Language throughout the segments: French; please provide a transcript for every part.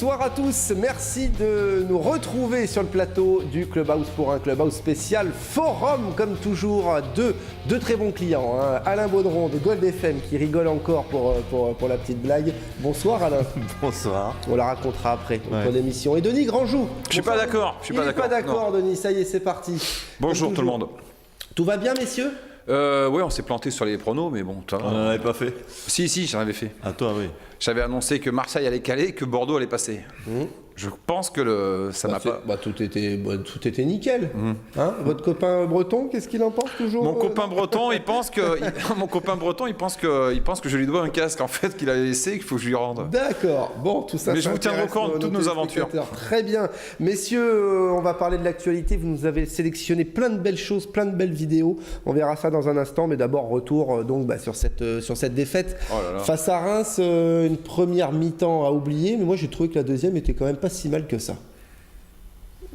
Bonsoir à tous, merci de nous retrouver sur le plateau du Clubhouse pour un Clubhouse spécial Forum, comme toujours, deux très bons clients, hein. Alain Baudron de Gold FM qui rigole encore pour la petite blague. Bonsoir Alain. Bonsoir. On la racontera après, notre émission. Et Denis Grandjou. Je suis pas d'accord. Il n'est pas d'accord, Denis, ça y est, c'est parti. Bonjour tout le monde. Tout va bien, messieurs? Ouais, on s'est planté sur les pronos, mais bon. On n'en avait pas fait. Si, j'en avais fait. À toi, oui. J'avais annoncé que Marseille allait caler et que Bordeaux allait passer. Je pense que ça n'a pas... tout était nickel. Hein, votre copain breton, qu'est-ce qu'il en pense toujours? Mon copain breton, il pense que je lui dois un casque en fait qu'il a laissé, qu'il faut que je lui rende. D'accord. Bon, tout ça. Mais je vous tiendrai au courant de toutes nos aventures. Très bien, messieurs, on va parler de l'actualité. Vous nous avez sélectionné plein de belles choses, plein de belles vidéos. On verra ça dans un instant, mais d'abord retour sur cette défaite face à Reims. Une première mi-temps à oublier, mais moi j'ai trouvé que la deuxième était quand même pas si mal que ça.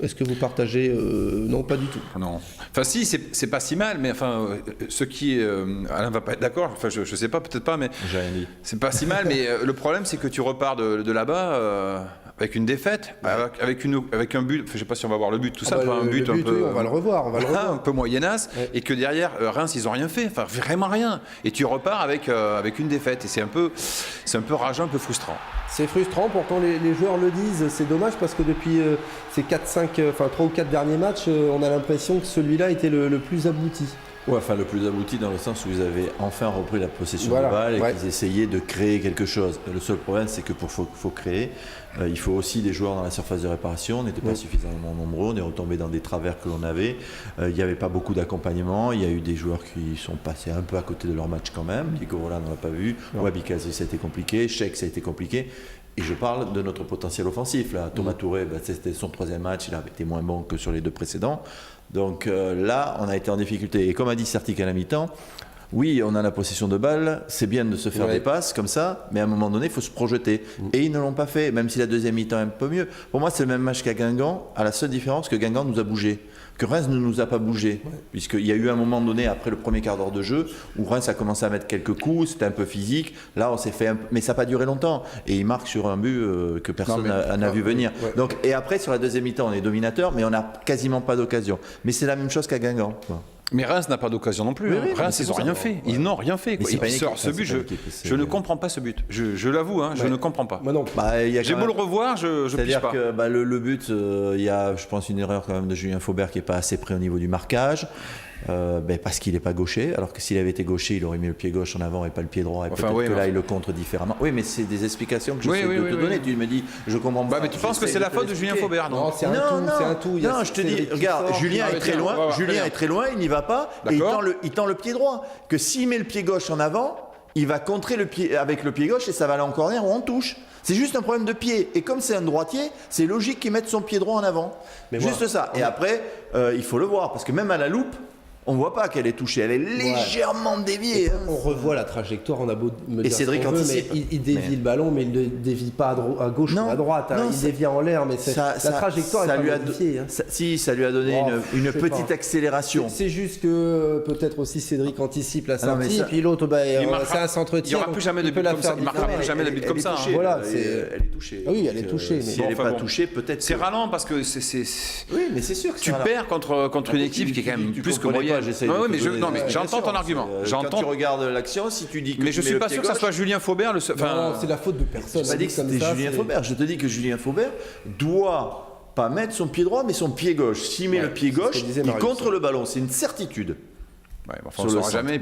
Est-ce que vous partagez non, pas du tout. Non. Enfin si, c'est pas si mal, mais enfin ce qui Alain va pas être d'accord. Enfin je sais pas, peut-être pas, mais j'ai rien dit. C'est pas si mal, mais le problème c'est que tu repars de là-bas avec une défaite, avec un but. Je sais pas si on va voir le but, tout ça, un but un peu. On va le revoir, un peu moyennasse, et que derrière Reims ils ont rien fait, enfin vraiment rien. Et tu repars avec une défaite, et c'est un peu rageant, un peu frustrant. C'est frustrant, pourtant les joueurs le disent, c'est dommage parce que depuis ces 3 ou 4 derniers matchs, on a l'impression que celui-là était le plus abouti. Ouais, enfin le plus abouti dans le sens où ils avaient enfin repris la possession de balle et qu'ils essayaient de créer quelque chose. Le seul problème, c'est que faut créer, il faut aussi des joueurs dans la surface de réparation. On n'était pas suffisamment nombreux, on est retombé dans des travers que l'on avait. Il n'y avait pas beaucoup d'accompagnement, il y a eu des joueurs qui sont passés un peu à côté de leur match quand même. Diego Roland, on ne l'a pas vu, Wabikazi, ça a été compliqué, Cheikh, ça a été compliqué. Et je parle de notre potentiel offensif. Là. Thomas Touré, c'était son 3e match, il avait été moins bon que sur les 2 précédents. Donc là, on a été en difficulté. Et comme a dit Sertic à la mi-temps, oui, on a la possession de balle, c'est bien de se faire des passes comme ça, mais à un moment donné, il faut se projeter. Et ils ne l'ont pas fait, même si la deuxième mi-temps est un peu mieux. Pour moi, c'est le même match qu'à Guingamp, à la seule différence que Guingamp nous a bougé. Que Reims ne nous a pas bougé, puisqu'il y a eu un moment donné, après le premier quart d'heure de jeu, où Reims a commencé à mettre quelques coups, c'était un peu physique, là on s'est fait mais ça n'a pas duré longtemps, et il marque sur un but que personne n'a vu venir. Donc, et après, sur la deuxième mi-temps, on est dominateur, mais on n'a quasiment pas d'occasion. Mais c'est la même chose qu'à Guingamp. Mais Reims n'a pas d'occasion non plus. Reims, ils n'ont rien fait. Ils n'ont rien fait. Ce but, je ne comprends pas ce but. Je l'avoue, je ne comprends pas. Moi non. J'ai beau le revoir, je ne pige pas. C'est-à-dire que le but, il y a, je pense, une erreur quand même de Julien Faubert qui n'est pas assez près au niveau du marquage. Parce qu'il n'est pas gaucher, alors que s'il avait été gaucher, il aurait mis le pied gauche en avant et pas le pied droit, et peut-être que là il le contre différemment. Oui, mais c'est des explications que j'essaie de te donner. Tu me dis, je comprends pas. Mais tu penses que c'est la faute de Julien Faubert, non? Non, c'est un tout. Non, je te dis, regarde, Julien est très loin, il n'y va pas, et il tend le pied droit. Que s'il met le pied gauche en avant, il va contrer le pied avec le pied gauche et ça va aller en corner ou en touche. C'est juste un problème de pied. Et comme c'est un droitier, c'est logique qu'il mette son pied droit en avant. Juste ça. Et après, il faut le voir, parce que même à la loupe, on ne voit pas qu'elle est touchée, elle est légèrement déviée. On revoit la trajectoire, on a beau me dire Cédric anticipe. Il dévie le ballon, mais il ne dévie pas à gauche ou à droite. Il dévie en l'air, mais la trajectoire est pas modifiée. Si, ça lui a donné une petite accélération. C'est juste que peut-être aussi Cédric anticipe la sortie, et puis l'autre, c'est un centre-tir. Il n'y aura plus jamais de but comme ça. Il ne marquera plus jamais de but comme ça. Voilà, elle est touchée. Oui, elle est touchée. Si elle n'est pas touchée, peut-être. C'est ralent parce que oui, mais c'est sûr que tu perds contre une équipe qui est quand même plus que moyenne. Mais j'entends ton argument. Quand tu regardes l'action, si tu dis que. Mais je suis pas sûr que ça soit Julien Faubert. Non, c'est la faute de personne. Je n'ai pas dit que c'était Julien Faubert. Je te dis que Julien Faubert doit pas mettre son pied droit, mais son pied gauche. S'il met le pied gauche, il contre le ballon. C'est une certitude. On ne saura jamais.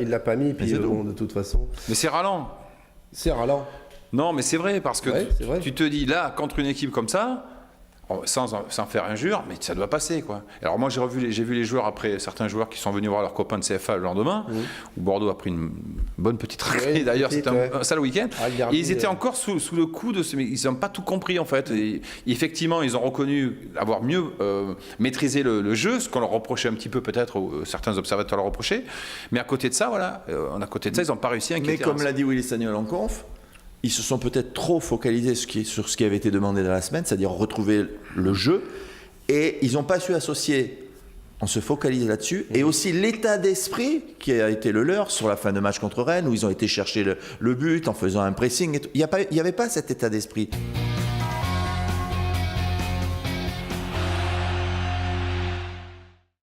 Il l'a pas mis, puis de toute façon. Mais c'est ralent. C'est ralent. Non, mais c'est vrai, parce que tu te dis là, contre une équipe comme ça. Sans faire injure, mais ça doit passer, quoi. Alors moi j'ai vu les joueurs après, certains joueurs qui sont venus voir leurs copains de CFA le lendemain, où Bordeaux a pris une bonne petite raclée. D'ailleurs c'était un sale week-end. Et ils étaient encore sous le coup de mais ils n'ont pas tout compris en fait. Et effectivement ils ont reconnu avoir mieux maîtrisé le jeu, ce qu'on leur reprochait un petit peu peut-être, certains observateurs leur reprochaient. Mais à côté de ça, ils n'ont pas réussi à inquiéter. Mais comme l'a dit Willy Sagnol en conf, ils se sont peut-être trop focalisés sur ce qui avait été demandé dans la semaine, c'est-à-dire retrouver le jeu, et ils n'ont pas su associer, on se focalise là-dessus, et aussi l'état d'esprit qui a été le leur sur la fin de match contre Rennes, où ils ont été chercher le but en faisant un pressing. Il n'y avait pas cet état d'esprit.